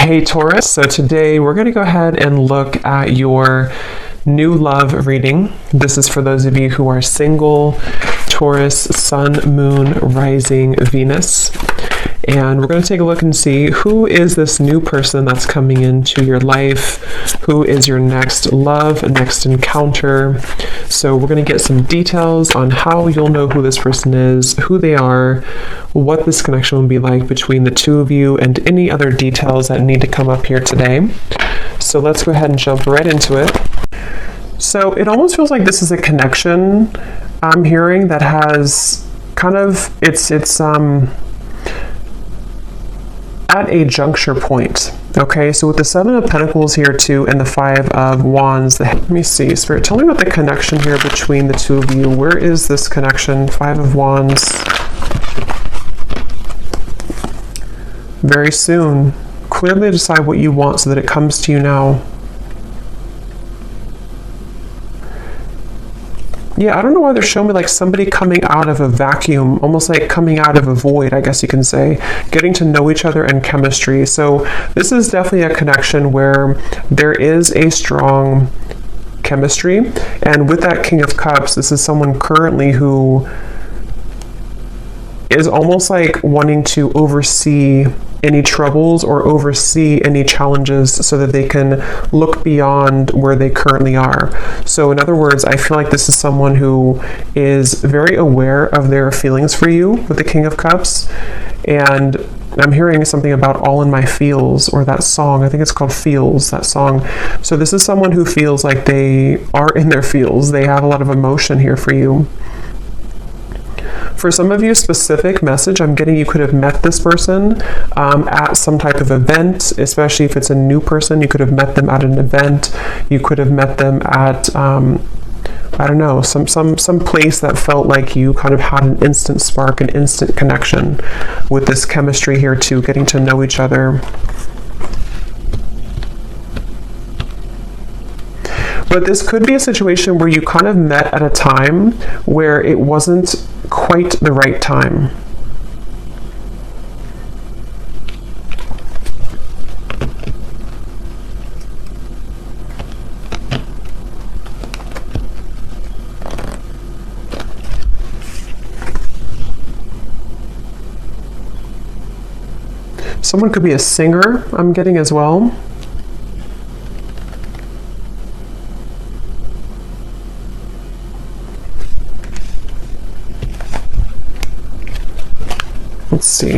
Hey Taurus, so today we're going to go ahead and look at your new love reading. This is for those of you who are single, Taurus, Sun, Moon, Rising, Venus. And we're going to take a look and see who is this new person that's coming into your life, who is your next love, next encounter. So we're going to get some details on how you'll know who this person is, who they are, what this connection will be like between the two of you, and any other details that need to come up here today. So let's go ahead and jump right into it. So it almost feels like this is a connection I'm hearing that has kind of, it's at a juncture point. Okay, so with the Seven of Pentacles here too, and the Five of Wands, let me see, Spirit, tell me about the connection here between the two of you. Where is this connection? Five of Wands. Very soon. Clearly decide what you want so that it comes to you now. Yeah, I don't know why they're showing me like somebody coming out of a vacuum, almost like coming out of a void, I guess you can say, getting to know each other and chemistry. So this is definitely a connection where there is a strong chemistry. And with that King of Cups, this is someone currently who is almost like wanting to oversee any troubles or oversee any challenges so that they can look beyond where they currently are. So in other words, I feel like this is someone who is very aware of their feelings for you with the King of Cups. And I'm hearing something about All in My Feels, or that song, I think it's called Feels, that song. So this is someone who feels like they are in their feels. They have a lot of emotion here for you. For some of you, specific message I'm getting, you could have met this person at some type of event, especially if it's a new person. You could have met them at an event. You could have met them at, I don't know, some place that felt like you kind of had an instant spark, an instant connection with this chemistry here too, getting to know each other. But this could be a situation where you kind of met at a time where it wasn't quite the right time. Someone could be a singer, I'm getting as well. Let's see.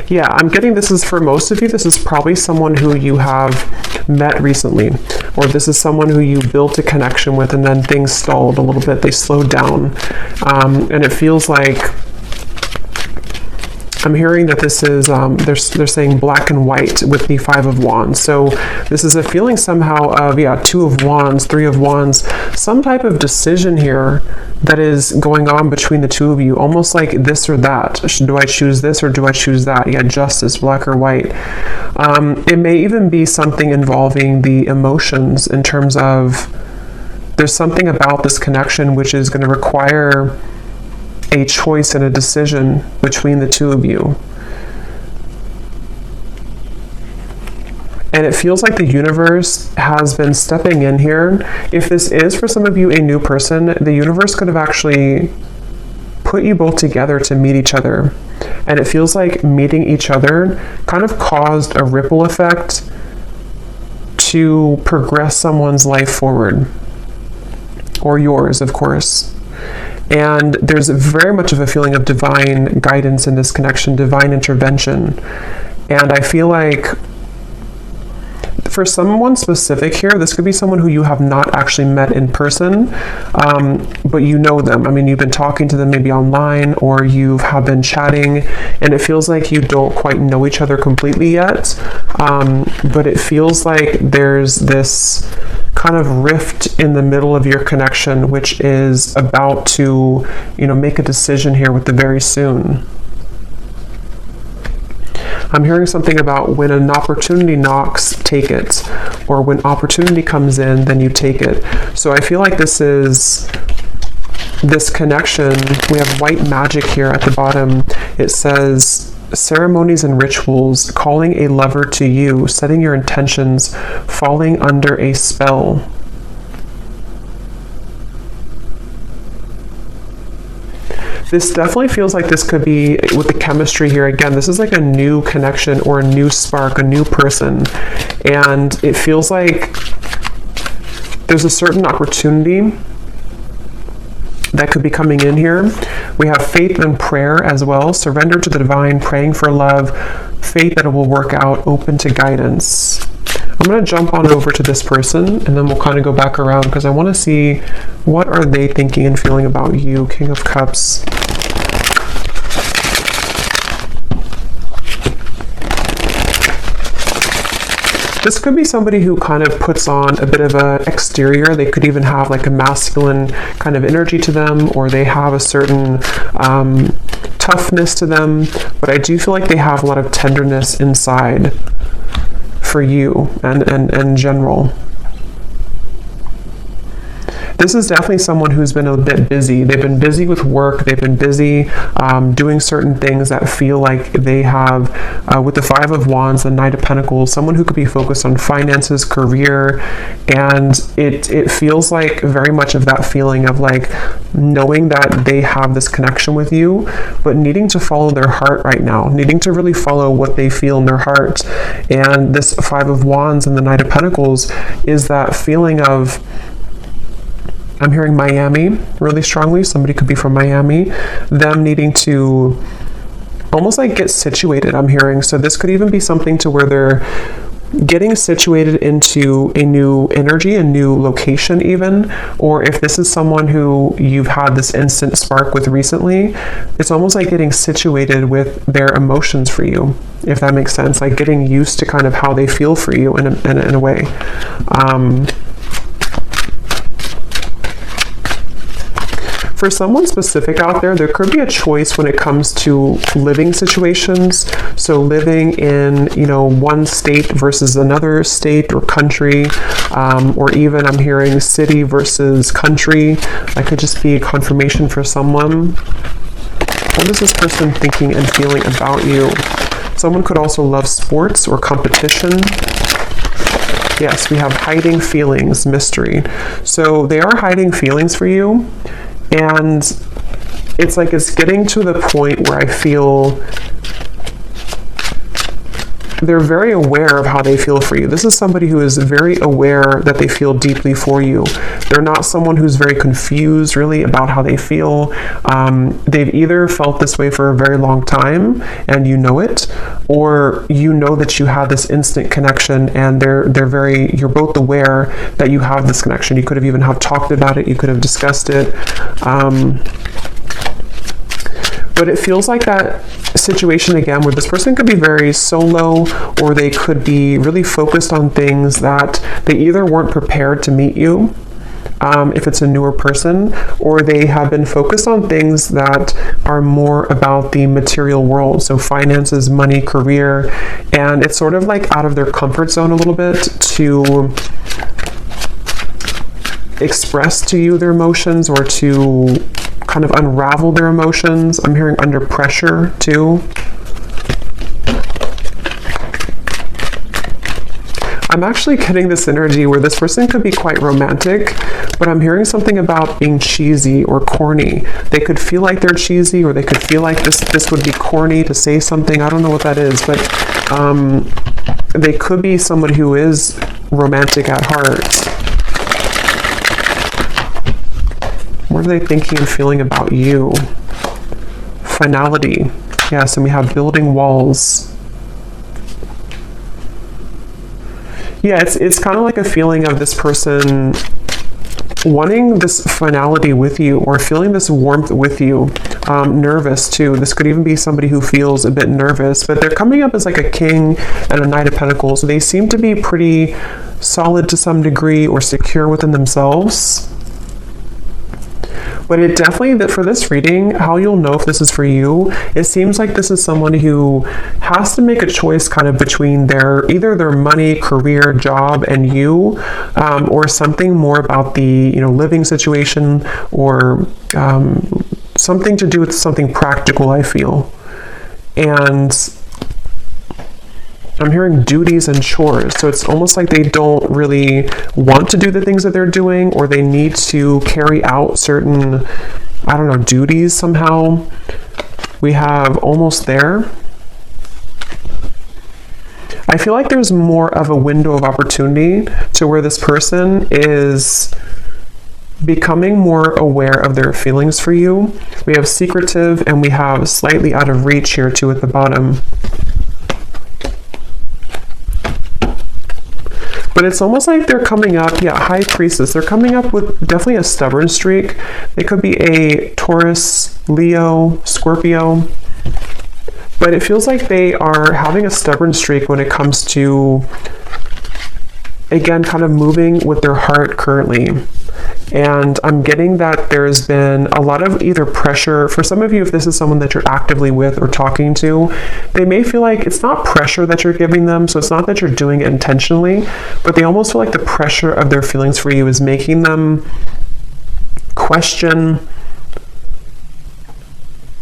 Yeah, I'm getting this is for most of you, this is probably someone who you have met recently, or this is someone who you built a connection with and then things stalled a little bit, they slowed down. And it feels like I'm hearing that this is, they're saying black and white with the Five of Wands. So this is a feeling somehow of, yeah, Two of Wands, Three of Wands, some type of decision here that is going on between the two of you, almost like this or that. Do I choose this or do I choose that? Yeah, justice, black or white. It may even be something involving the emotions in terms of there's something about this connection which is going to require a choice and a decision between the two of you. And it feels like the universe has been stepping in here. If this is for some of you a new person, the universe could have actually put you both together to meet each other. And it feels like meeting each other kind of caused a ripple effect to progress someone's life forward. Or yours, of course. And there's very much of a feeling of divine guidance in this connection, divine intervention. And I feel like for someone specific here, this could be someone who you have not actually met in person, but you know them. I mean, you've been talking to them maybe online, or you have been chatting, and it feels like you don't quite know each other completely yet. But it feels like there's this kind of rift in the middle of your connection, which is about to, make a decision here with the very soon. I'm hearing something about when an opportunity knocks, take it. Or when opportunity comes in, then you take it. So I feel like this is this connection. We have white magic here at the bottom. It says ceremonies and rituals, calling a lover to you, setting your intentions, falling under a spell. This definitely feels like this could be, with the chemistry here, again, this is like a new connection or a new spark, a new person. And it feels like there's a certain opportunity that could be coming in here. We have faith and prayer as well. Surrender to the divine, praying for love, faith that it will work out, open to guidance. I'm going to jump on over to this person, and then we'll kind of go back around because I want to see what are they thinking and feeling about you. King of Cups. This could be somebody who kind of puts on a bit of an exterior. They could even have like a masculine kind of energy to them, or they have a certain toughness to them. But I do feel like they have a lot of tenderness inside for you and in general. This is definitely someone who's been a bit busy. They've been busy with work. They've been busy doing certain things that feel like they have, with the Five of Wands, the Knight of Pentacles, someone who could be focused on finances, career, and it feels like very much of that feeling of like knowing that they have this connection with you, but needing to follow their heart right now, needing to really follow what they feel in their heart. And this Five of Wands and the Knight of Pentacles is that feeling of, I'm hearing Miami really strongly. Somebody could be from Miami. Them needing to almost like get situated, I'm hearing. So this could even be something to where they're getting situated into a new energy, a new location even. Or if this is someone who you've had this instant spark with recently, it's almost like getting situated with their emotions for you, if that makes sense. Like getting used to kind of how they feel for you in a way. For someone specific out there, there could be a choice when it comes to living situations. So living in, one state versus another state or country, or even I'm hearing city versus country. That could just be a confirmation for someone. What is this person thinking and feeling about you? Someone could also love sports or competition. Yes, we have hiding feelings, mystery. So they are hiding feelings for you. And it's like it's getting to the point where I feel they're very aware of how they feel for you. This is somebody who is very aware that they feel deeply for you. They're not someone who's very confused really about how they feel. They've either felt this way for a very long time and you know it, or you know that you have this instant connection and you're both aware that you have this connection. You could have even talked about it. You could have discussed it. But it feels like that situation again where this person could be very solo, or they could be really focused on things that they either weren't prepared to meet you, if it's a newer person, or they have been focused on things that are more about the material world. So finances, money, career, and it's sort of like out of their comfort zone a little bit to express to you their emotions or to kind of unravel their emotions. I'm hearing under pressure too. I'm actually getting this energy where this person could be quite romantic, but I'm hearing something about being cheesy or corny. They could feel like they're cheesy, or they could feel like this would be corny to say something. I don't know what that is, but they could be somebody who is romantic at heart. What are they thinking and feeling about you? Finality. Yes, and we have building walls. Yeah, it's kind of like a feeling of this person wanting this finality with you, or feeling this warmth with you. Nervous too. This could even be somebody who feels a bit nervous, but they're coming up as like a king and a Knight of Pentacles. So they seem to be pretty solid to some degree, or secure within themselves. But it definitely, that for this reading, how you'll know if this is for you, it seems like this is someone who has to make a choice kind of between either their money, career, job, and you, or something more about the, living situation, or something to do with something practical, I feel. And I'm hearing duties and chores. So it's almost like they don't really want to do the things that they're doing, or they need to carry out certain, duties somehow. We have almost there. I feel like there's more of a window of opportunity to where this person is becoming more aware of their feelings for you. We have secretive, and we have slightly out of reach here too at the bottom. But it's almost like they're coming up, High Priestess. They're coming up with definitely a stubborn streak. It could be a Taurus, Leo, Scorpio. But it feels like they are having a stubborn streak when it comes to, again, kind of moving with their heart currently. And I'm getting that there's been a lot of either pressure. For some of you, if this is someone that you're actively with or talking to, they may feel like it's not pressure that you're giving them, so it's not that you're doing it intentionally, but they almost feel like the pressure of their feelings for you is making them question.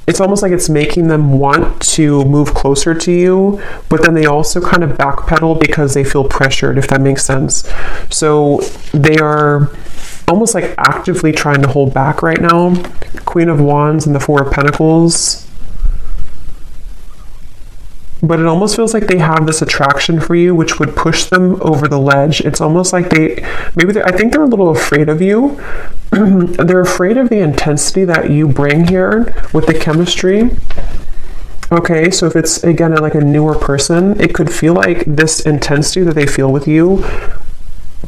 It's almost like it's making them want to move closer to you, but then they also kind of backpedal because they feel pressured, if that makes sense. So they are almost like actively trying to hold back right now. Queen of Wands and the Four of Pentacles. But it almost feels like they have this attraction for you, which would push them over the ledge. It's almost like I think they're a little afraid of you. They're afraid of the intensity that you bring here with the chemistry. Okay, so if it's, again, like a newer person, it could feel like this intensity that they feel with you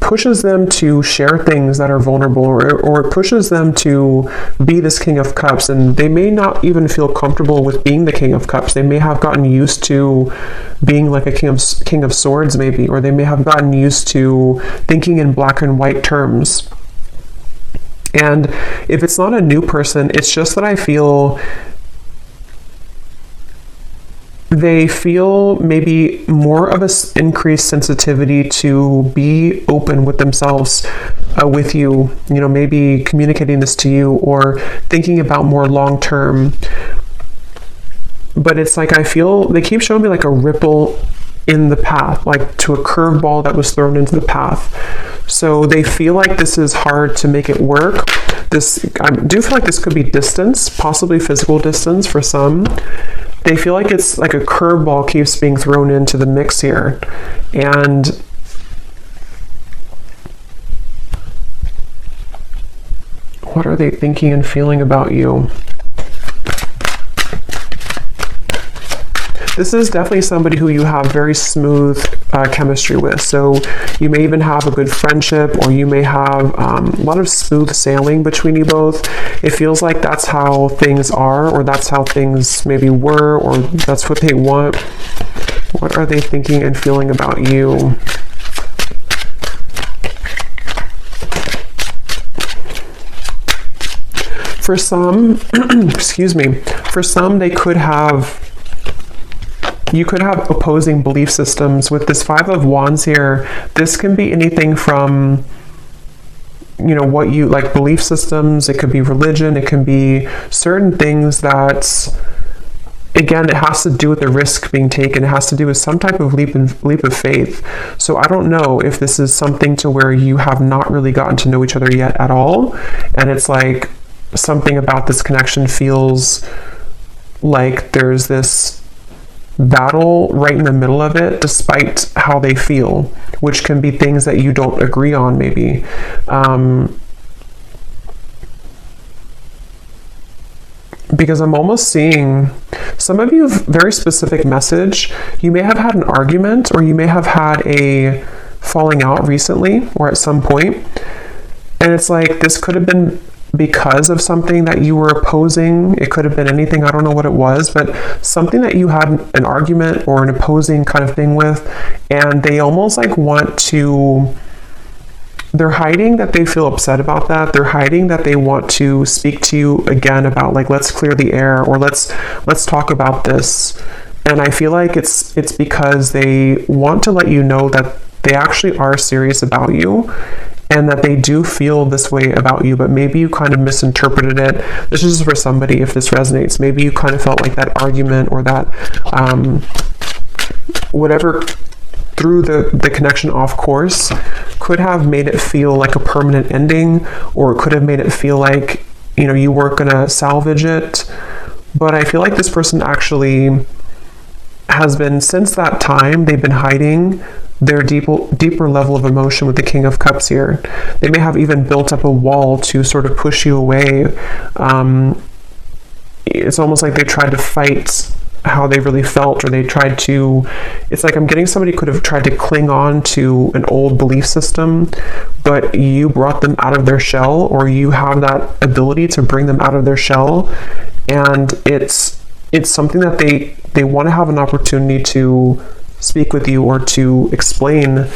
pushes them to share things that are vulnerable, or it pushes them to be this King of Cups, and they may not even feel comfortable with being the King of Cups. They may have gotten used to being like a King of Swords maybe, or they may have gotten used to thinking in black and white terms. And if it's not a new person, it's just that I feel they feel maybe more of an increased sensitivity to be open with themselves, with you, maybe communicating this to you or thinking about more long term. But it's like, I feel they keep showing me like a ripple in the path, like to a curveball that was thrown into the path. So they feel like this is hard to make it work. I do feel like this could be distance, possibly physical distance for some. They feel like it's like a curveball keeps being thrown into the mix here. And what are they thinking and feeling about you? This is definitely somebody who you have very smooth chemistry with. So you may even have a good friendship, or you may have a lot of smooth sailing between you both. It feels like that's how things are, or that's how things maybe were, or that's what they want. What are they thinking and feeling about you? For some, excuse me, for some you could have opposing belief systems. With this Five of Wands here, this can be anything from, what you like, belief systems. It could be religion. It can be certain things that, again, it has to do with the risk being taken. It has to do with some type of leap of faith. So I don't know if this is something to where you have not really gotten to know each other yet at all. And it's like something about this connection feels like there's this battle right in the middle of it, despite how they feel, which can be things that you don't agree on maybe. Because I'm almost seeing some of you very specific message. You may have had an argument, or you may have had a falling out recently or at some point. And it's like, this could have been because of something that you were opposing. It could have been anything. I don't know what it was, but something that you had an argument or an opposing kind of thing with, and they almost like want to they're hiding that they feel upset about that. They're hiding that they want to speak to you again about, like, let's clear the air, or let's talk about this. And I feel like it's because they want to let you know that they actually are serious about you, and that they do feel this way about you, but maybe you kind of misinterpreted it. This is for somebody, if this resonates. Maybe you kind of felt like that argument or that whatever threw the connection off course could have made it feel like a permanent ending, or it could have made it feel like, you know, you weren't gonna salvage it. But I feel like this person actually has been, since that time, they've been hiding their deeper level of emotion with the King of Cups here. They may have even built up a wall to sort of push you away. It's almost like they tried to fight how they really felt, or they tried to, it's like I'm getting somebody could have tried to cling on to an old belief system, but you brought them out of their shell, or you have that ability to bring them out of their shell. And it's something that they want to have an opportunity to speak with you, or to explain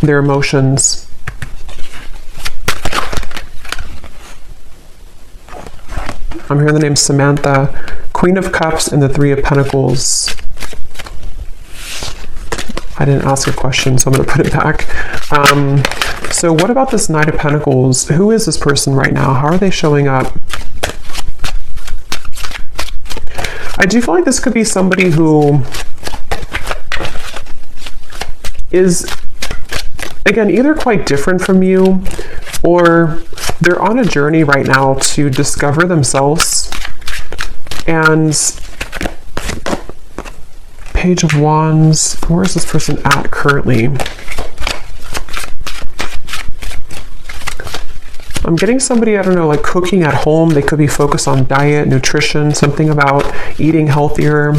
their emotions. I'm hearing the name Samantha, Queen of Cups, and the Three of Pentacles. I didn't ask a question, so I'm going to put it back. So what about this Knight of Pentacles? Who is this person right now? How are they showing up? I do feel like this could be somebody who is, again, either quite different from you, or they're on a journey right now to discover themselves. And Page of Wands, where is this person at currently? I'm getting somebody, I don't know, like cooking at home. They could be focused on diet, nutrition, something about eating healthier.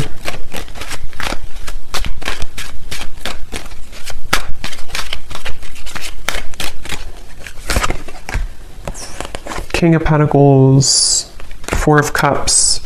King of Pentacles, Four of Cups.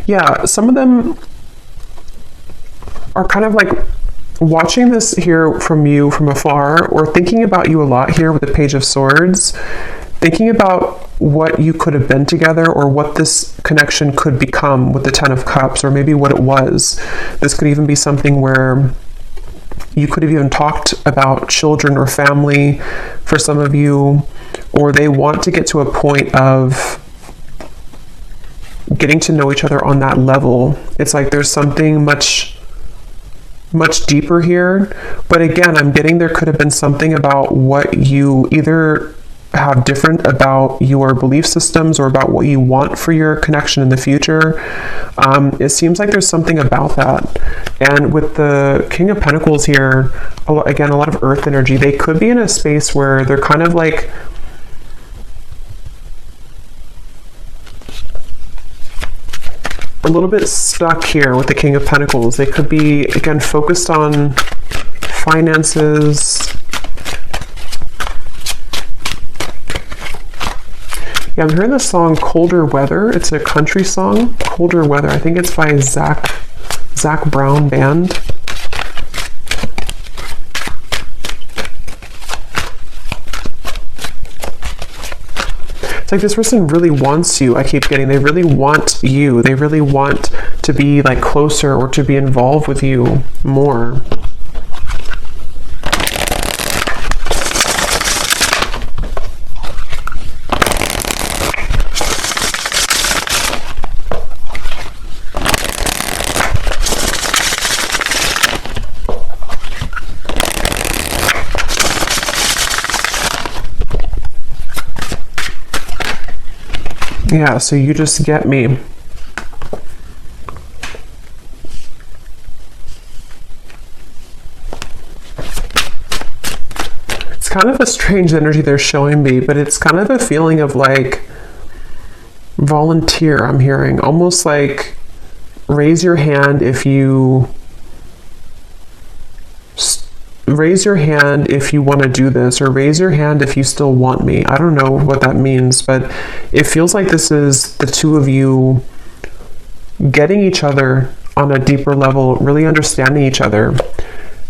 Yeah, some of them are kind of like watching this here from you from afar, or thinking about you a lot here with the Page of Swords, thinking about what you could have been together, or what this connection could become with the Ten of Cups, or maybe what it was. This could even be something where you could have even talked about children or family for some of you, or they want to get to a point of getting to know each other on that level. It's like there's something much deeper here. But again, I'm getting there could have been something about what you either have different about your belief systems, or about what you want for your connection in the future. It seems like there's something about that. And with the King of Pentacles here, again, a lot of earth energy. They could be in a space where they're kind of like a little bit stuck here with the King of Pentacles. They could be, again, focused on finances. Yeah, I'm hearing the song Colder Weather. It's a country song, Colder Weather. I think it's by Zach Brown Band. It's like this person really wants you. I keep getting, they really want you. They really want to be like closer, or to be involved with you more. Yeah, so you just get me. It's kind of a strange energy they're showing me, but it's kind of a feeling of like volunteer, I'm hearing. Almost like raise your hand if you want to do this, or raise your hand if you still want me. I don't know what that means, but it feels like this is the two of you getting each other on a deeper level, really understanding each other.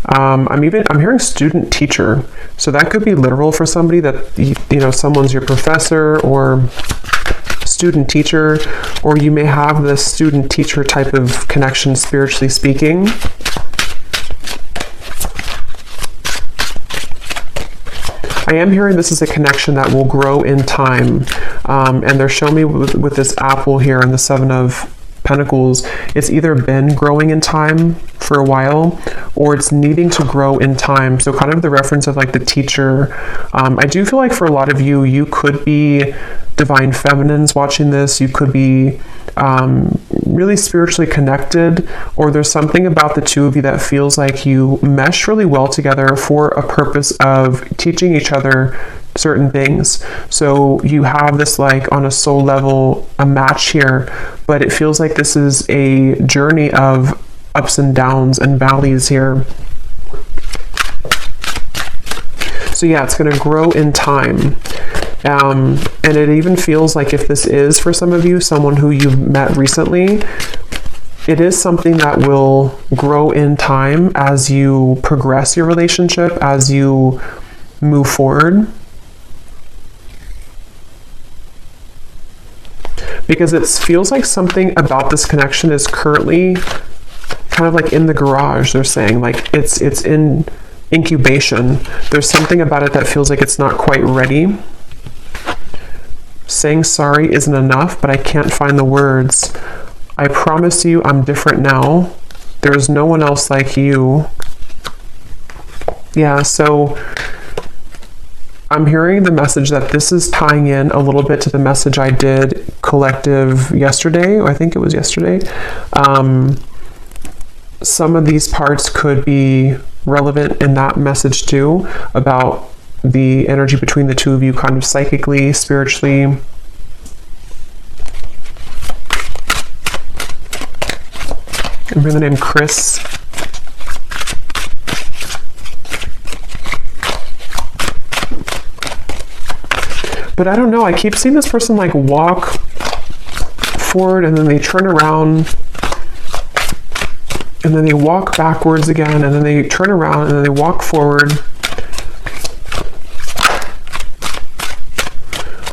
I'm hearing student teacher, so that could be literal for somebody, that someone's your professor or student teacher, or you may have this student teacher type of connection, spiritually speaking. I am hearing this is a connection that will grow in time, and they're showing me with this apple here and the Seven of Pentacles, it's either been growing in time for a while, or it's needing to grow in time. So kind of the reference of like the teacher. I do feel like for a lot of you, you could be divine feminines watching this. You could be really spiritually connected, or there's something about the two of you that feels like you mesh really well together for a purpose of teaching each other certain things. So you have this, like, on a soul level, a match here, but it feels like this is a journey of ups and downs and valleys here. So yeah, it's going to grow in time. And it even feels like, if this is for some of you, someone who you've met recently, it is something that will grow in time as you progress your relationship, as you move forward. Because it feels like something about this connection is currently kind of like in the garage, they're saying. Like it's in incubation. There's something about it that feels like it's not quite ready. Saying sorry isn't enough, but I can't find the words. I promise you I'm different now. There's no one else like you. Yeah, so I'm hearing the message that this is tying in a little bit to the message I did collective yesterday. I think it was yesterday. Some of these parts could be relevant in that message too, about the energy between the two of you, kind of psychically, spiritually. I'm hearing the name Chris. But I don't know, I keep seeing this person like walk forward and then they turn around and then they walk backwards again and then they turn around and then they walk forward.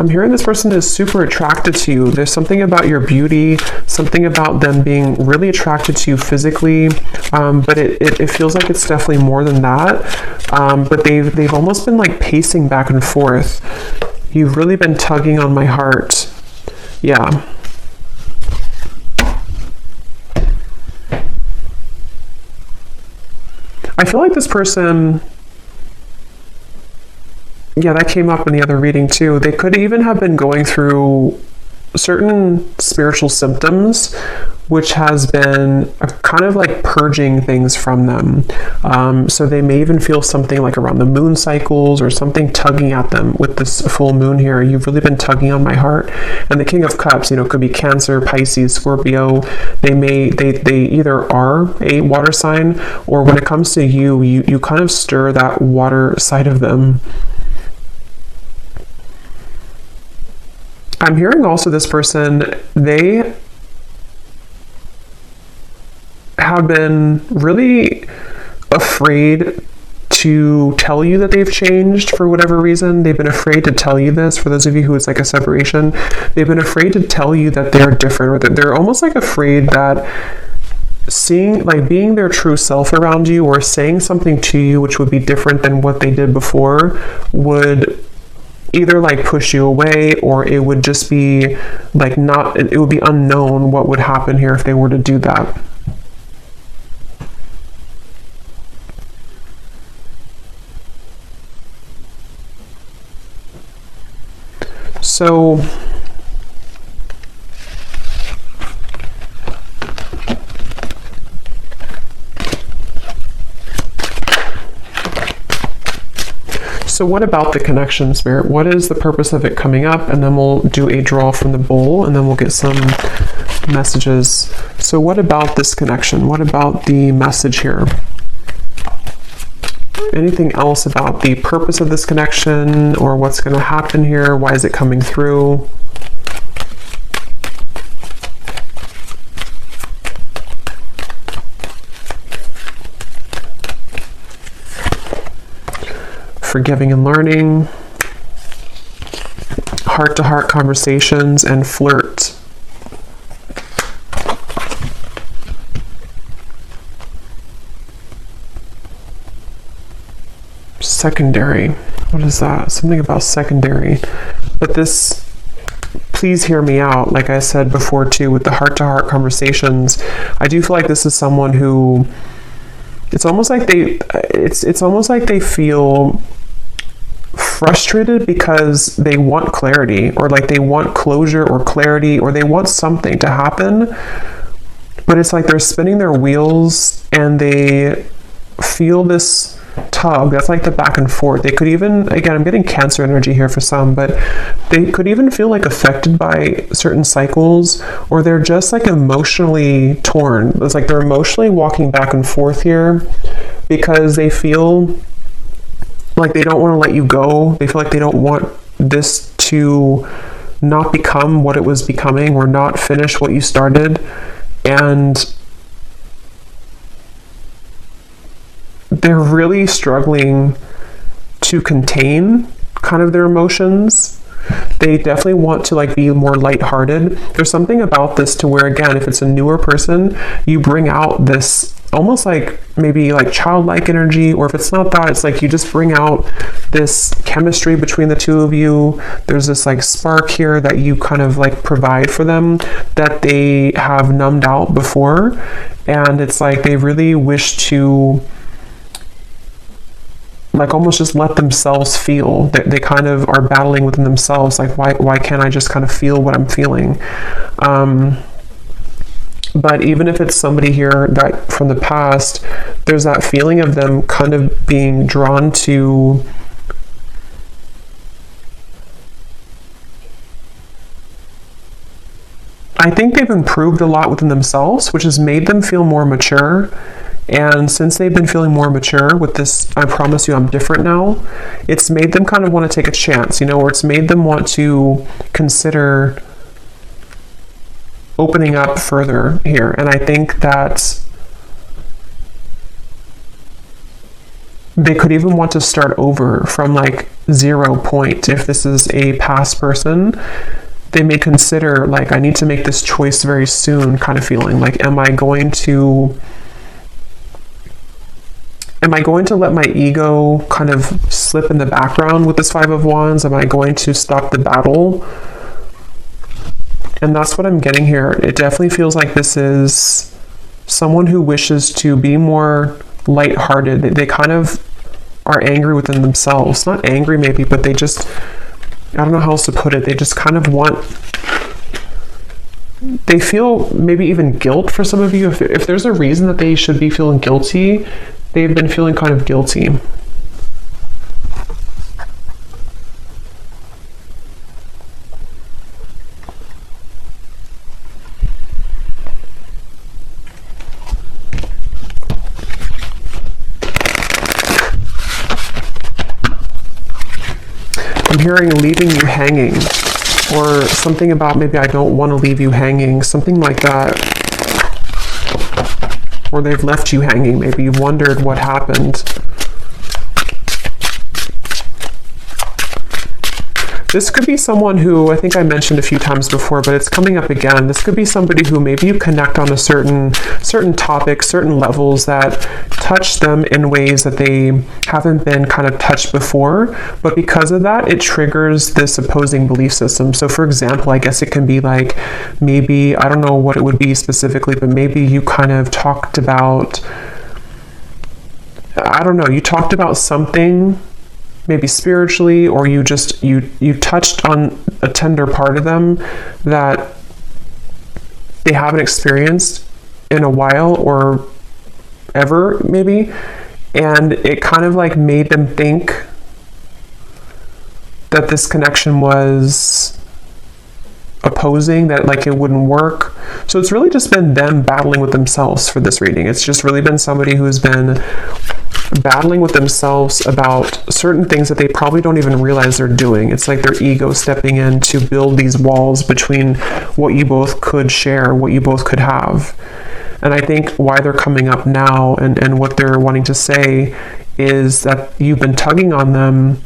I'm hearing this person is super attracted to you. There's something about your beauty, something about them being really attracted to you physically, but it feels like it's definitely more than that. But they've almost been like pacing back and forth. You've really been tugging on my heart. Yeah. I feel like this person, yeah, that came up in the other reading too. They could even have been going through certain spiritual symptoms, which has been kind of like purging things from them. So they may even feel something like around the moon cycles or something tugging at them with this full moon here. You've really been tugging on my heart. And the King of Cups, could be Cancer, Pisces, Scorpio. They either are a water sign, or when it comes to you kind of stir that water side of them. I'm hearing also this person, they have been really afraid to tell you that they've changed for whatever reason. They've been afraid to tell you this. For those of you who it's like a separation, they've been afraid to tell you that they're different, or that they're almost like afraid that being their true self around you, or saying something to you which would be different than what they did before, would either like push you away, or it would just be like it would be unknown what would happen here if they were to do that. So what about the connection, Spirit? What is the purpose of it coming up? And then we'll do a draw from the bowl, and then we'll get some messages. So what about this connection? What about the message here? Anything else about the purpose of this connection or what's going to happen here? Why is it coming through? Forgiving and learning, heart-to-heart conversations, and flirt. Secondary. What is that? Something about secondary. But this, please hear me out. Like I said before too, with the heart-to-heart conversations, I do feel like this is someone who, it's almost like they feel frustrated because they want clarity, or like they want closure or clarity, or they want something to happen, but it's like they're spinning their wheels and they feel this tug. That's like the back and forth. They could even, again, I'm getting Cancer energy here for some, but they could even feel like affected by certain cycles, or they're just like emotionally torn. It's like they're emotionally walking back and forth here because they feel like they don't want to let you go. They feel like they don't want this to not become what it was becoming, or not finish what you started. And they're really struggling to contain kind of their emotions. They definitely want to like be more lighthearted. There's something about this to where, again, if it's a newer person, you bring out this almost like maybe like childlike energy, or if it's not that, it's like you just bring out this chemistry between the two of you. There's this like spark here that you kind of like provide for them that they have numbed out before, and it's like they really wish to like almost just let themselves feel. They kind of are battling within themselves, like why can't I just kind of feel what I'm feeling? But even if it's somebody here that from the past, there's that feeling of them kind of being drawn to I think they've improved a lot within themselves, which has made them feel more mature. And since they've been feeling more mature with this, I promise you I'm different now, it's made them kind of want to take a chance, or it's made them want to consider opening up further here. And I think that they could even want to start over from like 0 point. If this is a past person, they may consider like, I need to make this choice very soon kind of feeling. Like, am I going to let my ego kind of slip in the background with this Five of Wands? Am I going to stop the battle? And that's what I'm getting here. It definitely feels like this is someone who wishes to be more lighthearted. They kind of are angry within themselves. Not angry maybe, but they just, I don't know how else to put it. They just kind of want, they feel maybe even guilt for some of you. If there's a reason that they should be feeling guilty, they've been feeling kind of guilty. I'm hearing leaving you hanging, or something about maybe I don't want to leave you hanging, something like that. Or they've left you hanging. Maybe you've wondered what happened. This could be someone who, I think I mentioned a few times before, but it's coming up again. This could be somebody who maybe you connect on a certain topic, certain levels that touch them in ways that they haven't been kind of touched before. But because of that, it triggers this opposing belief system. So for example, I guess it can be like, maybe, I don't know what it would be specifically, but maybe you kind of talked about, I don't know, you talked about something maybe spiritually, or you just you touched on a tender part of them that they haven't experienced in a while or ever maybe, and it kind of like made them think that this connection was opposing, that like it wouldn't work. So it's really just been them battling with themselves for this reading. It's just really been somebody who's been battling with themselves about certain things that they probably don't even realize they're doing. It's like their ego stepping in to build these walls between what you both could share, what you both could have. And I think why they're coming up now and what they're wanting to say is that you've been tugging on them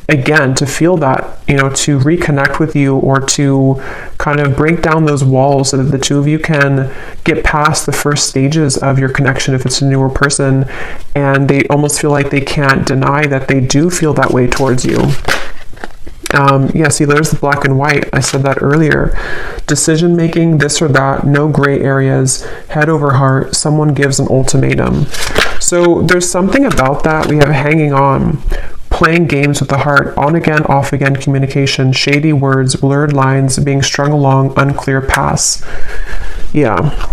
again to feel that, to reconnect with you, or to kind of break down those walls so that the two of you can get past the first stages of your connection if it's a newer person, and they almost feel like they can't deny that they do feel that way towards you. See, there's the black and white. I said that earlier. Decision making, this or that, no gray areas, head over heart, someone gives an ultimatum. So there's something about that. We have hanging on, playing games with the heart, on again, off again communication, shady words, blurred lines, being strung along, unclear paths. Yeah.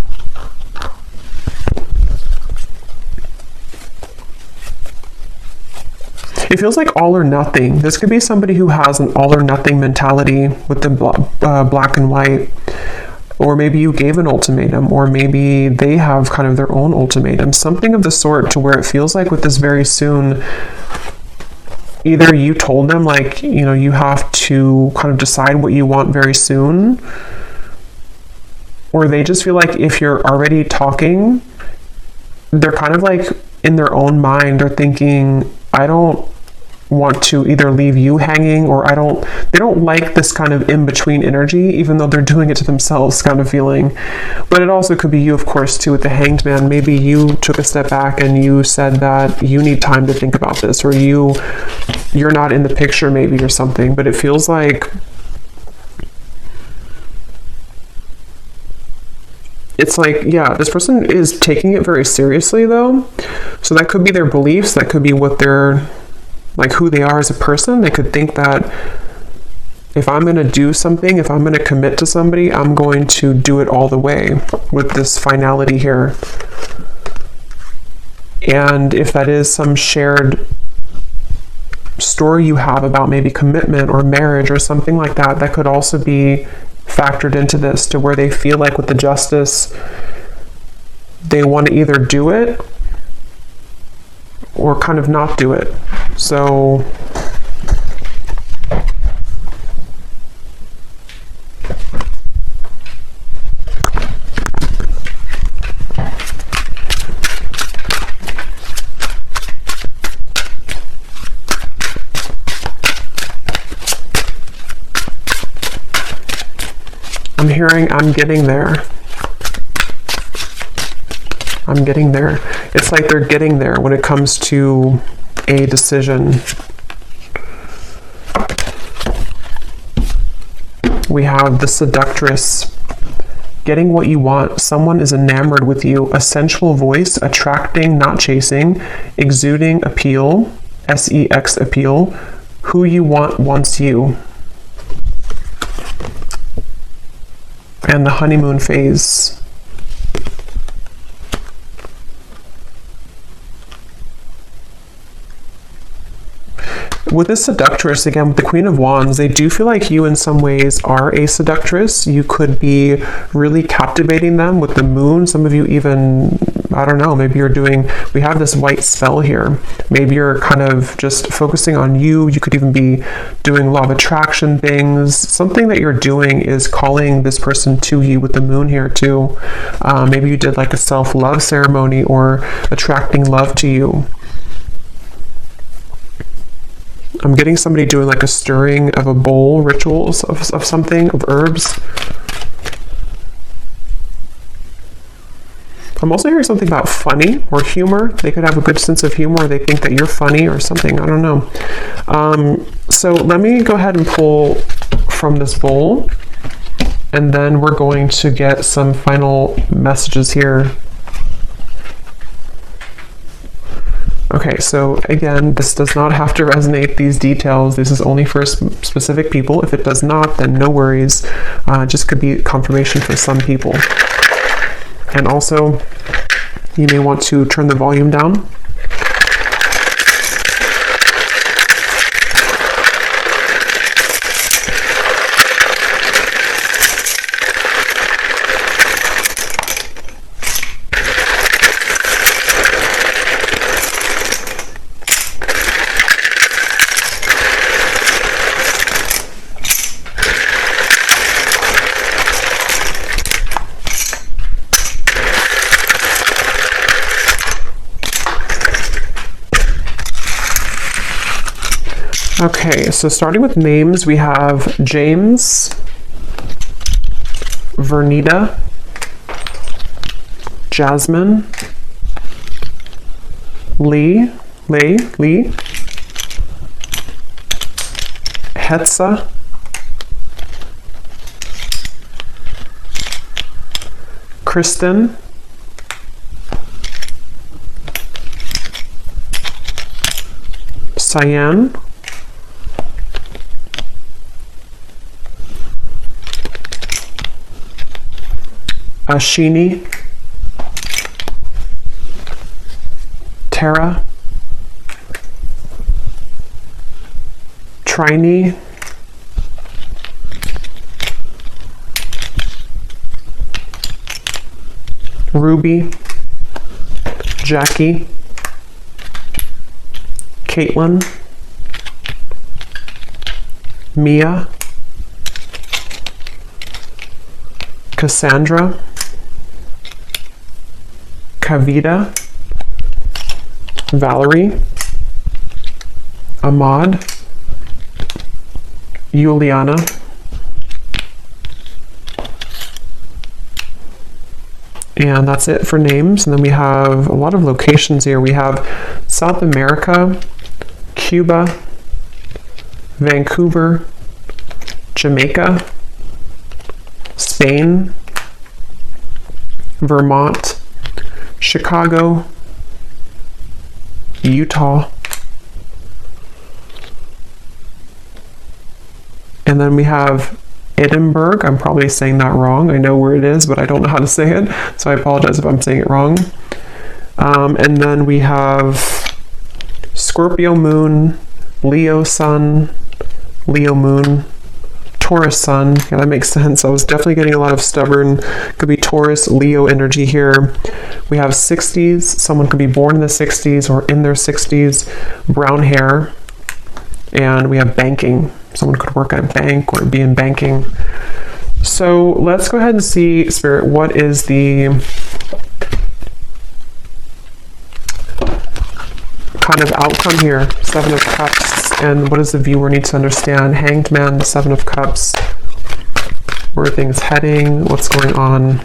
It feels like all or nothing. This could be somebody who has an all or nothing mentality with the black and white. Or maybe you gave an ultimatum, or maybe they have kind of their own ultimatum. Something of the sort, to where it feels like with this very soon, either you told them like, you have to kind of decide what you want very soon, or they just feel like if you're already talking, they're kind of like in their own mind are thinking, I don't want to either leave you hanging, or they don't like this kind of in-between energy, even though they're doing it to themselves kind of feeling. But it also could be you, of course, too, with the Hanged Man. Maybe you took a step back and you said that you need time to think about this, or you're not in the picture maybe, or something. But it feels like it's like, yeah, this person is taking it very seriously though. So that could be their beliefs, that could be what they're like, who they are as a person. They could think that if I'm going to do something, if I'm going to commit to somebody, I'm going to do it all the way with this finality here. And if that is some shared story you have about maybe commitment or marriage or something like that, that could also be factored into this, to where they feel like with the Justice, they want to either do it or kind of not do it. So I'm hearing, I'm getting there. I'm getting there. It's like they're getting there when it comes to a decision. We have the Seductress. Getting what you want. Someone is enamored with you. A sensual voice, attracting, not chasing, exuding appeal, sex appeal. Who you want wants you. And the honeymoon phase. With this Seductress, again, with the Queen of Wands, they do feel like you in some ways are a seductress. You could be really captivating them with the moon. Some of you even, I don't know, maybe you're doing, we have this white spell here. Maybe you're kind of just focusing on you. You could even be doing law of attraction things. Something that you're doing is calling this person to you with the moon here too. Maybe you did like a self-love ceremony, or attracting love to you. I'm getting somebody doing like a stirring of a bowl, rituals of something, of herbs. I'm also hearing something about funny or humor. They could have a good sense of humor, or they think that you're funny or something. I don't know. So let me go ahead and pull from this bowl, and then we're going to get some final messages here. Okay, so again, this does not have to resonate, these details. This is only for specific people. If it does not, then no worries. Just could be confirmation for some people. And also, you may want to turn the volume down. Okay, so starting with names, we have James, Vernita, Jasmine, Lee, Hetza, Kristen, Cyan, Ashini, Tara, Trini, Ruby, Jackie, Caitlin, Mia, Cassandra, Kavita, Valerie, Ahmad, Juliana, and that's it for names. And then we have a lot of locations here. We have South America, Cuba, Vancouver, Jamaica, Spain, Vermont, Chicago, Utah, and then we have Edinburgh. I'm probably saying that wrong. I know where it is, but I don't know how to say it, so I apologize if I'm saying it wrong. And then we have Scorpio moon, Leo sun, Leo moon, Taurus sun. Yeah, that makes sense. I was definitely getting a lot of stubborn, could be Taurus, Leo energy here. We have 60s. Someone could be born in the 60s or in their 60s, brown hair. And we have banking. Someone could work at a bank or be in banking. So let's go ahead and see, Spirit, what is the kind of outcome here? Seven of Cups, and what does the viewer need to understand? Hanged Man, the Seven of Cups. Where are things heading? What's going on?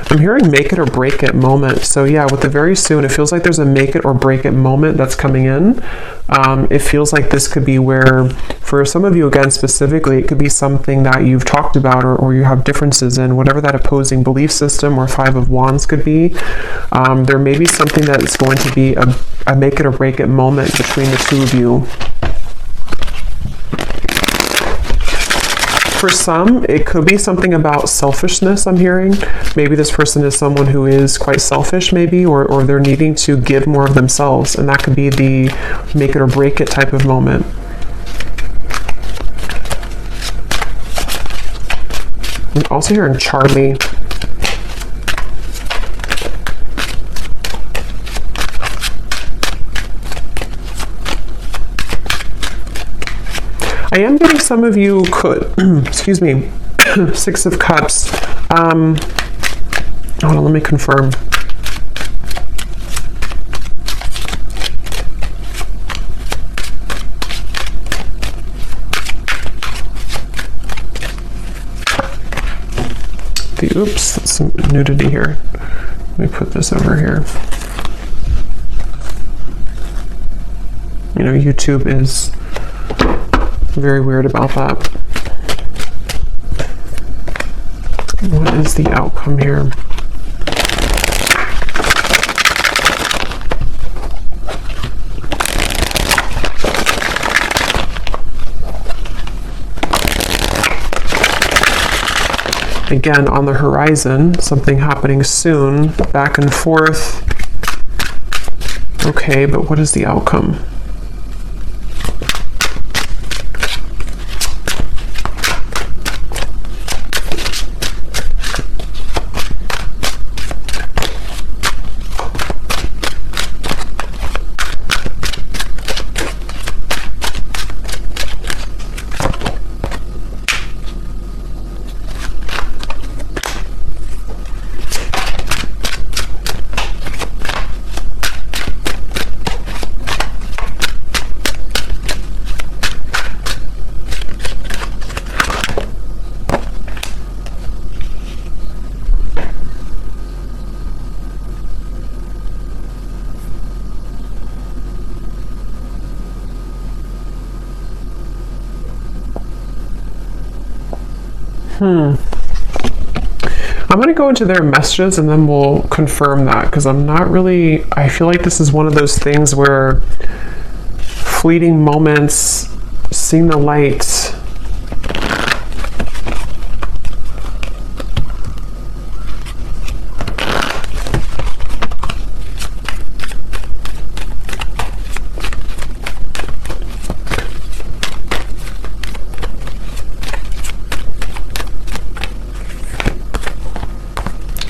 I'm hearing make it or break it moment. So yeah, with the very soon, it feels like there's a make it or break it moment that's coming in. It feels like this could be where, for some of you again specifically, it could be something that you've talked about or you have differences in, whatever that opposing belief system or Five of Wands could be. There may be something that is going to be a make it or break it moment between the two of you. For some, it could be something about selfishness, I'm hearing. Maybe this person is someone who is quite selfish, maybe, or they're needing to give more of themselves, and that could be the make it or break it type of moment. I'm also hearing Charlie. I am getting some of you could, excuse me, Six of Cups. Hold on, let me confirm. Oops, that's some nudity here. Let me put this over here. You know, YouTube is very weird about that. What is the outcome here? Again, on the horizon, something happening soon, back and forth. Okay, but what is the outcome? I'm going to go into their messages and then we'll confirm that, because I feel like this is one of those things where fleeting moments, seeing the light.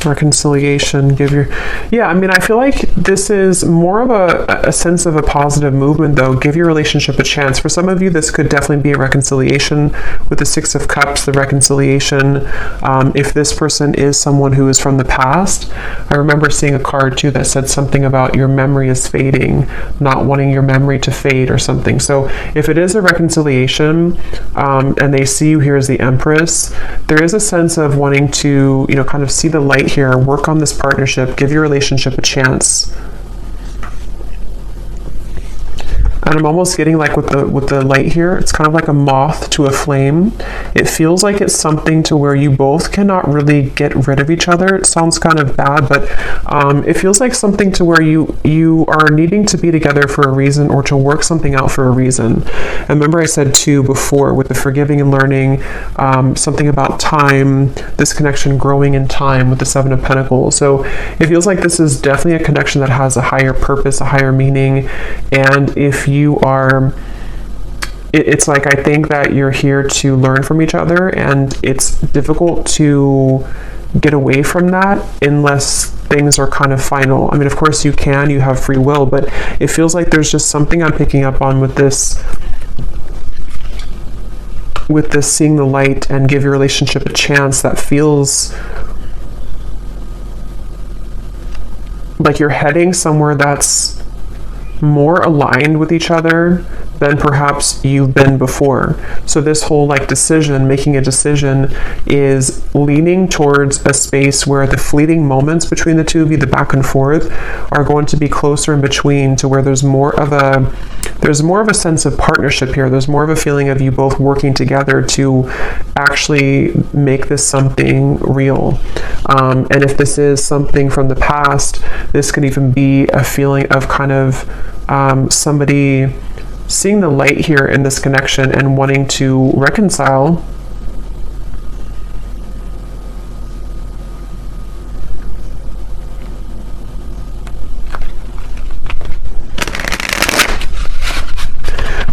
Reconciliation, I feel like this is more of a sense of a positive movement, though. Give your relationship a chance. For some of you, this could definitely be a reconciliation with the Six of Cups, the reconciliation. If this person is someone who is from the past, I remember seeing a card too that said something about your memory is fading, not wanting your memory to fade or something. So if it is a reconciliation, and they see you here as the Empress, there is a sense of wanting to, kind of see the light here, work on this partnership, give your relationship a chance. And I'm almost getting like with the light here, it's kind of like a moth to a flame. It feels like it's something to where you both cannot really get rid of each other. It sounds kind of bad, but it feels like something to where you are needing to be together for a reason, or to work something out for a reason. And remember I said too before with the forgiving and learning, something about time, this connection growing in time with the Seven of Pentacles. So it feels like this is definitely a connection that has a higher purpose, a higher meaning. And if you are, it's like, I think that you're here to learn from each other, and it's difficult to get away from that unless things are kind of final. I mean, of course you have free will, but it feels like there's just something I'm picking up on with this seeing the light and give your relationship a chance, that feels like you're heading somewhere that's more aligned with each other than perhaps you've been before. So this whole making a decision is leaning towards a space where the fleeting moments between the two of you, the back and forth, are going to be closer in between, to where there's more of a sense of partnership here. There's more of a feeling of you both working together to actually make this something real. And if this is something from the past, this could even be a feeling of kind of somebody seeing the light here in this connection and wanting to reconcile.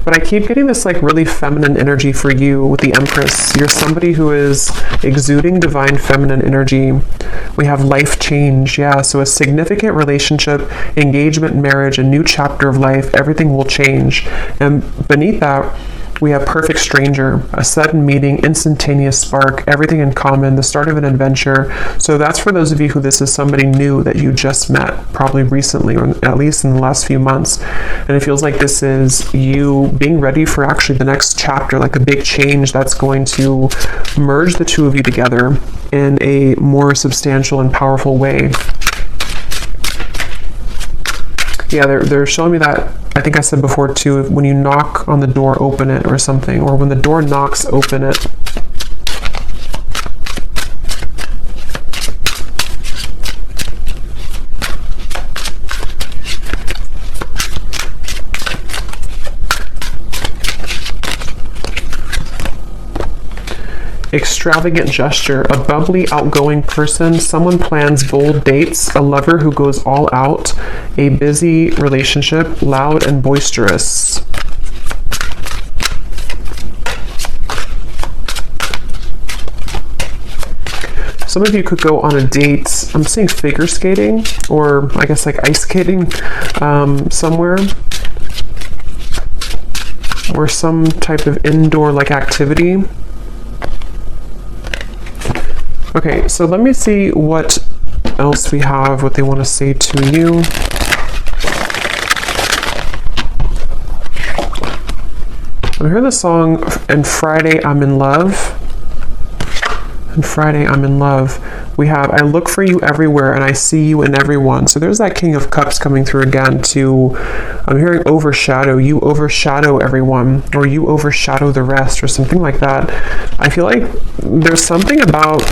But I keep getting this really feminine energy for you with the Empress. You're somebody who is exuding divine feminine energy. We have life change, so a significant relationship, engagement, marriage, a new chapter of life, everything will change. And beneath that, we have perfect stranger, a sudden meeting, instantaneous spark, everything in common, the start of an adventure. So that's for those of you who this is somebody new that you just met, probably recently, or at least in the last few months. And it feels like this is you being ready for actually the next chapter, like a big change that's going to merge the two of you together in a more substantial and powerful way. They're showing me that, I think I said before too, when you knock on the door, open it, or something, or when the door knocks, open it. Extravagant gesture, a bubbly, outgoing person, someone plans bold dates, a lover who goes all out, a busy relationship, loud and boisterous. Some of you could go on a date. I'm seeing figure skating, or I guess ice skating somewhere, or some type of indoor activity. Okay, so let me see what else we have, what they want to say to you. I hear the song, "And Friday I'm in Love." And Friday I'm in love. We have, I look for you everywhere and I see you in everyone. So there's that King of Cups coming through again to, I'm hearing overshadow. You overshadow everyone, or you overshadow the rest, or something like that. I feel like there's something about,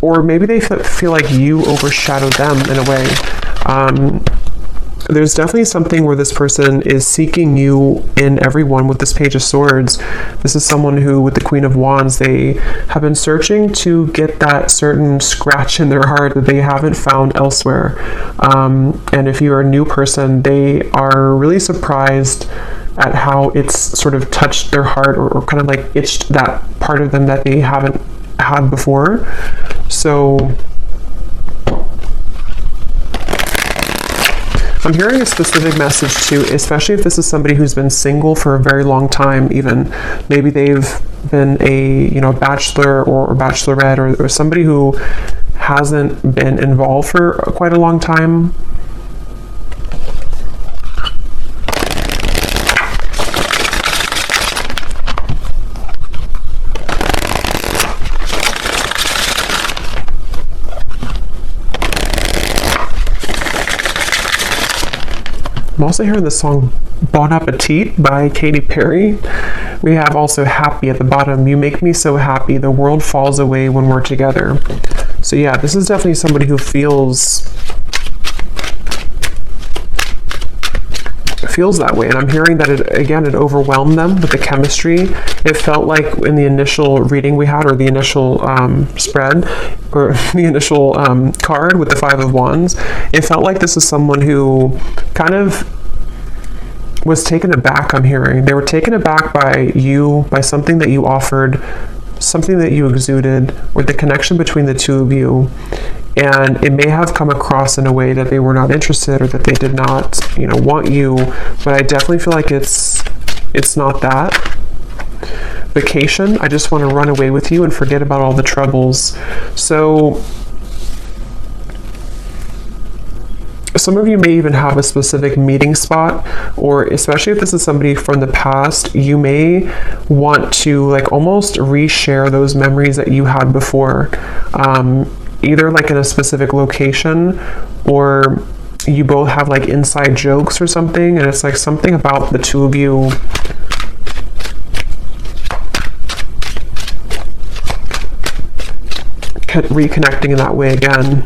or maybe they feel like you overshadow them in a way. There's definitely something where this person is seeking you in everyone with this Page of Swords. This is someone who, with the Queen of Wands, they have been searching to get that certain scratch in their heart that they haven't found elsewhere. And if you're a new person, they are really surprised at how it's sort of touched their heart, or kind of like itched that part of them that they haven't had before. So I'm hearing a specific message too, especially if this is somebody who's been single for a very long time. Even maybe they've been a bachelor or bachelorette, or somebody who hasn't been involved for quite a long time. I'm also hearing the song Bon Appetit by Katy Perry. We have also Happy at the bottom. You make me so happy. The world falls away when we're together. So yeah, this is definitely somebody who feels that way. And I'm hearing that it overwhelmed them with the chemistry. It felt like in the initial reading we had, or the initial spread, or the initial card with the Five of Wands, it felt like this is someone who kind of was taken aback. I'm hearing they were taken aback by you, by something that you offered, something that you exuded, or the connection between the two of you. And it may have come across in a way that they were not interested, or that they did not, want you. But I definitely feel like it's not that. Vacation, I just want to run away with you and forget about all the troubles. So some of you may even have a specific meeting spot, or especially if this is somebody from the past, you may want to like almost reshare those memories that you had before. Either like in a specific location, or you both have like inside jokes or something, and it's like something about the two of you reconnecting in that way again.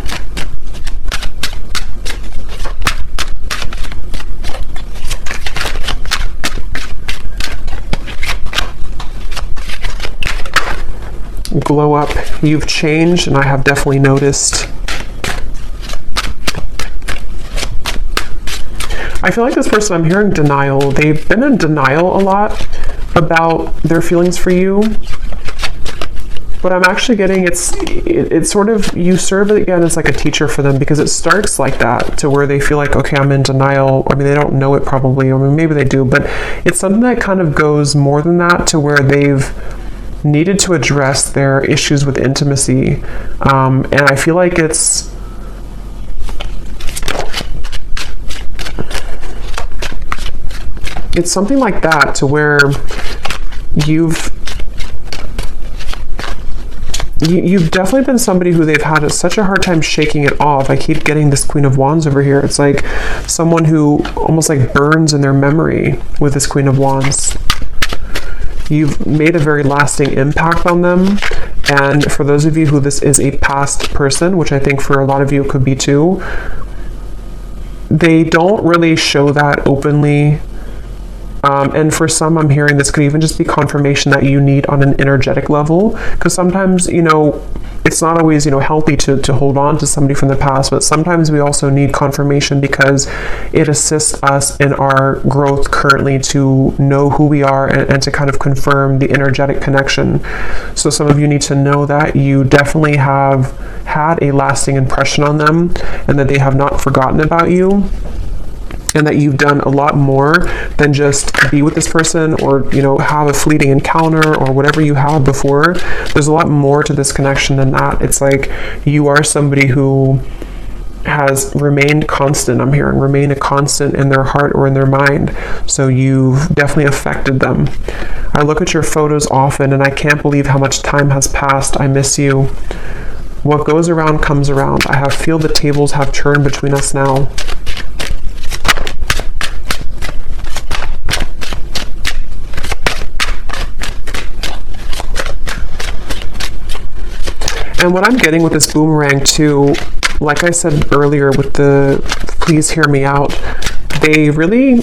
Glow up. You've changed, and I have definitely noticed. I feel like this person, I'm hearing denial. They've been in denial a lot about their feelings for you. But I'm actually getting it's sort of, you serve it again as like a teacher for them, because it starts like that, to where they feel like, okay, I'm in denial. I mean, they don't know it probably, or maybe they do, but it's something that kind of goes more than that, to where they've needed to address their issues with intimacy. And I feel like it's something like that, to where you've definitely been somebody who they've had such a hard time shaking it off. I keep getting this Queen of Wands over here. It's like someone who almost like burns in their memory with this Queen of Wands. You've made a very lasting impact on them. And for those of you who this is a past person, which I think for a lot of you it could be too, they don't really show that openly. And for some, I'm hearing this could even just be confirmation that you need on an energetic level, because sometimes, it's not always, healthy to hold on to somebody from the past, but sometimes we also need confirmation, because it assists us in our growth currently to know who we are, and to kind of confirm the energetic connection. So some of you need to know that you definitely have had a lasting impression on them, and that they have not forgotten about you. And that you've done a lot more than just be with this person, or have a fleeting encounter, or whatever you had before. There's a lot more to this connection than that. It's like you are somebody who has remained constant. I'm hearing remain a constant in their heart or in their mind. So you've definitely affected them. I look at your photos often, and I can't believe how much time has passed. I miss you. What goes around comes around. I feel the tables have turned between us now. And what I'm getting with this boomerang too, like I said earlier with the please hear me out, they really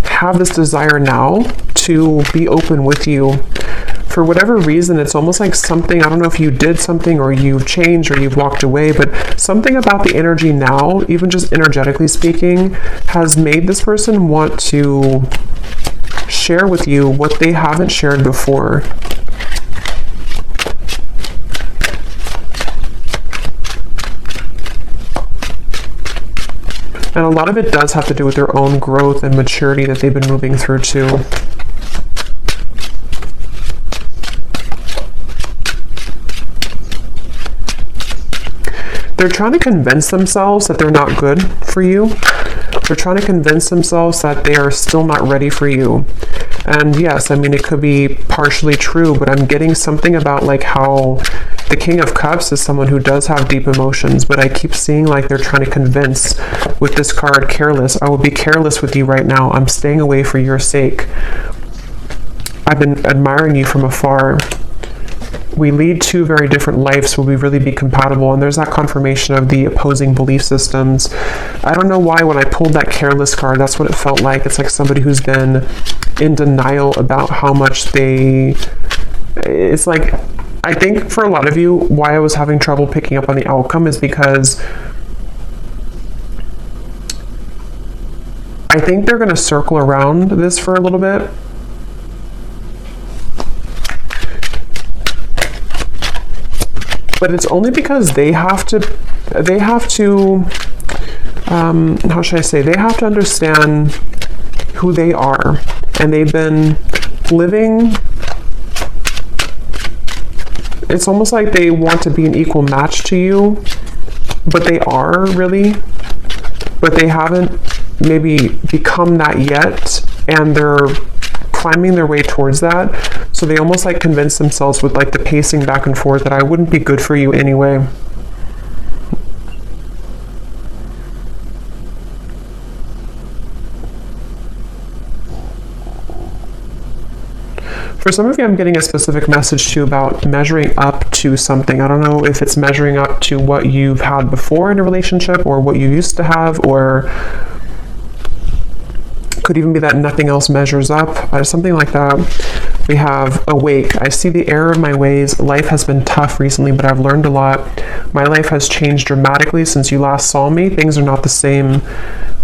have this desire now to be open with you. For whatever reason, it's almost like something, I don't know if you did something or you've changed or you've walked away, but something about the energy now, even just energetically speaking, has made this person want to share with you what they haven't shared before. And a lot of it does have to do with their own growth and maturity that they've been moving through too. They're trying to convince themselves that they're not good for you. They're trying to convince themselves that they are still not ready for you. And yes, I mean, it could be partially true, but I'm getting something about like how the King of Cups is someone who does have deep emotions, but I keep seeing like they're trying to convince with this card, careless. I will be careless with you right now. I'm staying away for your sake. I've been admiring you from afar. We lead two very different lives. Will we really be compatible? And there's that confirmation of the opposing belief systems. I don't know why when I pulled that careless card, that's what it felt like. It's like somebody who's been in denial about how much it's like, I think for a lot of you, why I was having trouble picking up on the outcome is because I think they're going to circle around this for a little bit. But it's only because they have to, how should I say, they have to understand who they are. And they've been living, it's almost like they want to be an equal match to you, but they are really, but they haven't maybe become that yet, and they're climbing their way towards that. So they almost like convince themselves with like the pacing back and forth that I wouldn't be good for you anyway. For some of you, I'm getting a specific message too about measuring up to something. I don't know if it's measuring up to what you've had before in a relationship or what you used to have, or could even be that nothing else measures up, something like that. We have awake. I see the error of my ways. Life has been tough recently, but I've learned a lot. My life has changed dramatically since you last saw me. Things are not the same.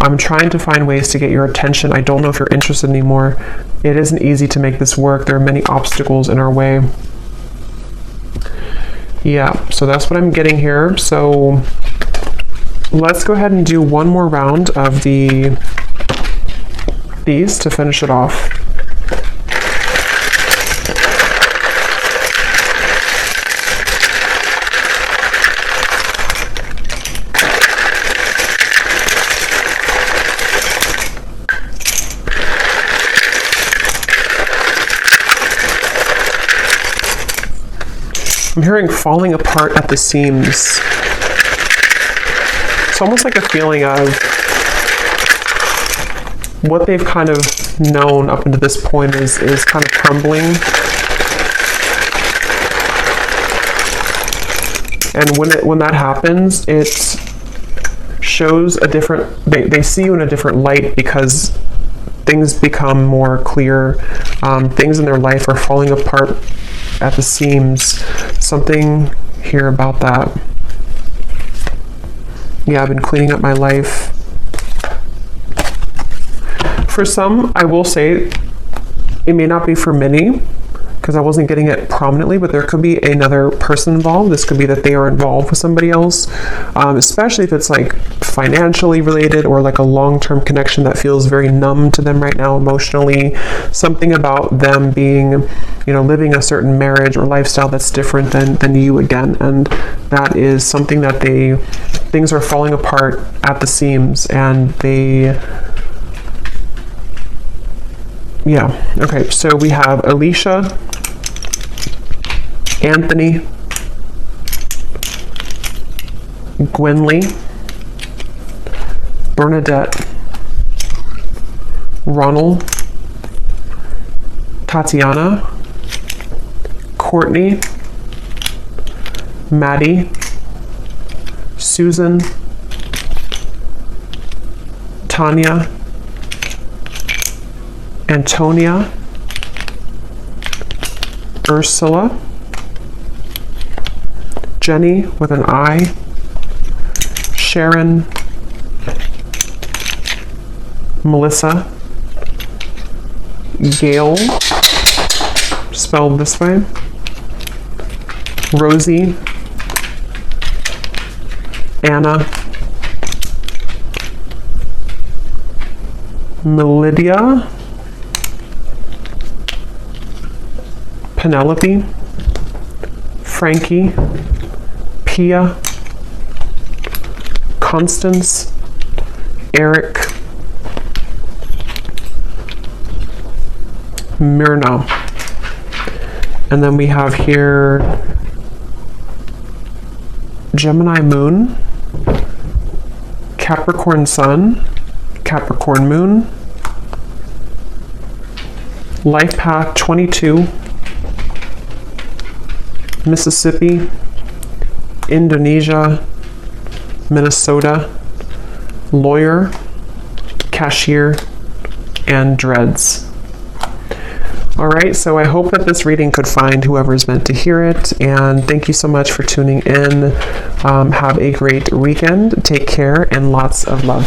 I'm trying to find ways to get your attention. I don't know if you're interested anymore. It isn't easy to make this work. There are many obstacles in our way. Yeah, so that's what I'm getting here. So let's go ahead and do one more round of these to finish it off. I'm hearing falling apart at the seams. It's almost like a feeling of what they've kind of known up until this point is kind of crumbling. And when that happens, it shows a different, they see you in a different light because things become more clear. Things in their life are falling apart at the seams. Something here about that. Yeah, I've been cleaning up my life. For some, I will say, it may not be for many, because I wasn't getting it prominently, but there could be another person involved. This could be that they are involved with somebody else, especially if it's like financially related or like a long-term connection that feels very numb to them right now emotionally. Something about them being, living a certain marriage or lifestyle that's different than you again. And that is something that things are falling apart at the seams, and yeah, okay, so we have Alicia, Anthony, Gwynly, Bernadette, Ronald, Tatiana, Courtney, Maddie, Susan, Tanya, Antonia, Ursula, Jenny with an I, Sharon, Melissa, Gail, spelled this way, Rosie, Anna, Melidia, Penelope, Frankie, Pia, Constance, Eric, Myrna. And then we have here Gemini Moon, Capricorn Sun, Capricorn Moon, Life Path 22, Mississippi, Indonesia, Minnesota, Lawyer, Cashier, and Dreads. All right, so I hope that this reading could find whoever's meant to hear it, and thank you so much for tuning in. Have a great weekend. Take care, and lots of love.